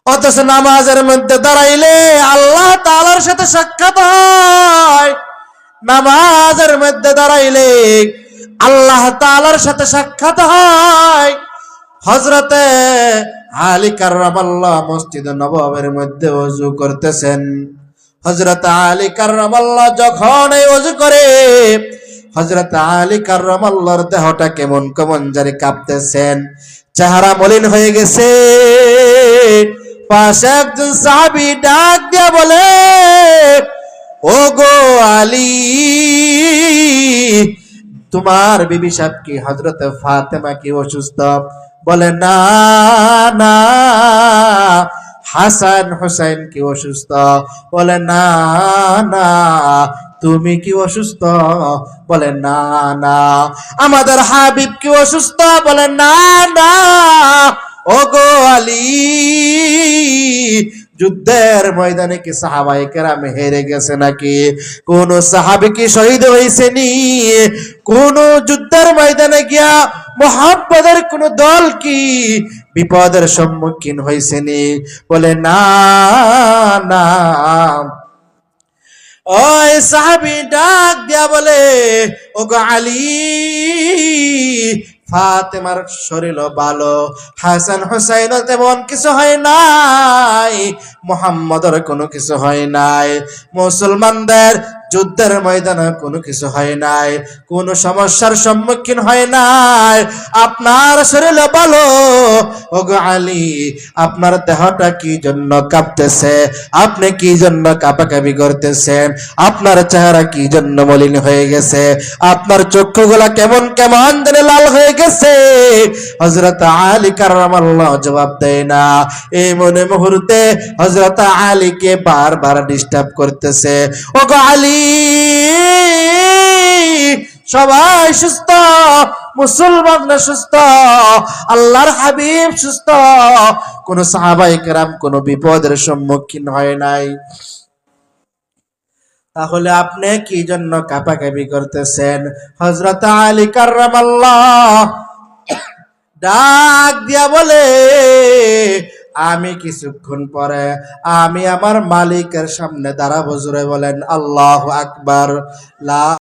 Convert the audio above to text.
অথচ নামাজের মধ্যে দাঁড়াইলে আল্লাহ তাআলার সাথে সাক্ষাৎ হয়। নামাজের মধ্যে দাঁড়াইলে আল্লাহ তাআলার সাথে সাক্ষাৎ হয়। হযরতে আলী কাররামাল্লাহ মসজিদ নববীর মধ্যে ওযু করতেছেন। হযরত আলী কাররামাল্লাহ যখন এই ওযু করে, হযরত আলী কাররামাল্লাহর দেহটা কেমন কেমন জানি কাঁপতেছেন, চেহারা মলিন হয়ে গেছে। পাশে একজন সাহাবী ডাক দিয়া বলে, ও গো আলী, তোমার বিবি সাহেব কি হযরত ফাতেমা কি অসুস্থ? বলে না না। হাসান হুসাইন কি অসুস্থ? বলে না না। তুমি কি অসুস্থ? বলে না না। আমাদের হাবিব কি অসুস্থ? বলে না না। ওগো আলী, যুদ্ধের ময়দানে কি সাহাবায়ে কেরাম হেরে গেছে নাকি? কোন সাহাবী কি শহীদ হয়েছে নি? কোন যুদ্ধের ময়দানে গিয়া মুহাম্মদের কোন দল কি বিপদের সম্মুখীন হয়েছে নি? বলে না না। ওই সাহাবী ডাক দিয়া বলে, ওগো আলী, ফাতেমার শরীর ভালো, হাসান হুসাইন তেমন কিছু হয় নাই, মুহাম্মদের কোনো কিছু হয় নাই, মুসলমানদের যুদ্ধের ময়দানে কোনো কিছু হয় নাই, কোন সমস্যার সম্মুখীন হয় নাই। আপনার শরীর ভালো। ওগো আলী, আপনার দেহটা কি জন্য কাঁপতেছে? আপনি কি জন্য কাঁপাকাঁপি করতেছেন? আপনার চেহারা কি জন্য মলিন হয়ে গেছে? আপনার চক্ষুগুলা কেমন কেমন জানি লাল হয়ে গেছে? হযরত আলী কাররামাল্লাহু জবাব দেয় না। এই মনে মুহূর্তে হযরত আলীকে বারবার ডিস্টার্ব করতেছে। ওগো আলী, সবাই সুস্থ, মুসলমানরা সুস্থ, আল্লাহর হাবিব সুস্থ, কোন সাহাবায়ে কেরাম কোন বিপদের সম্মুখীন হয় নাই। তাহলে আপনি কি জন্য কাঁপাকাঁপি করতেছেন? হযরত আলী কাররামাল্লাহ ডাক দিয়া বলে, আমি কিছুক্ষণ পরে আমি আমার মালিকের সামনে দাঁড়াবো। জোরে বলেন আল্লাহু আকবার। লা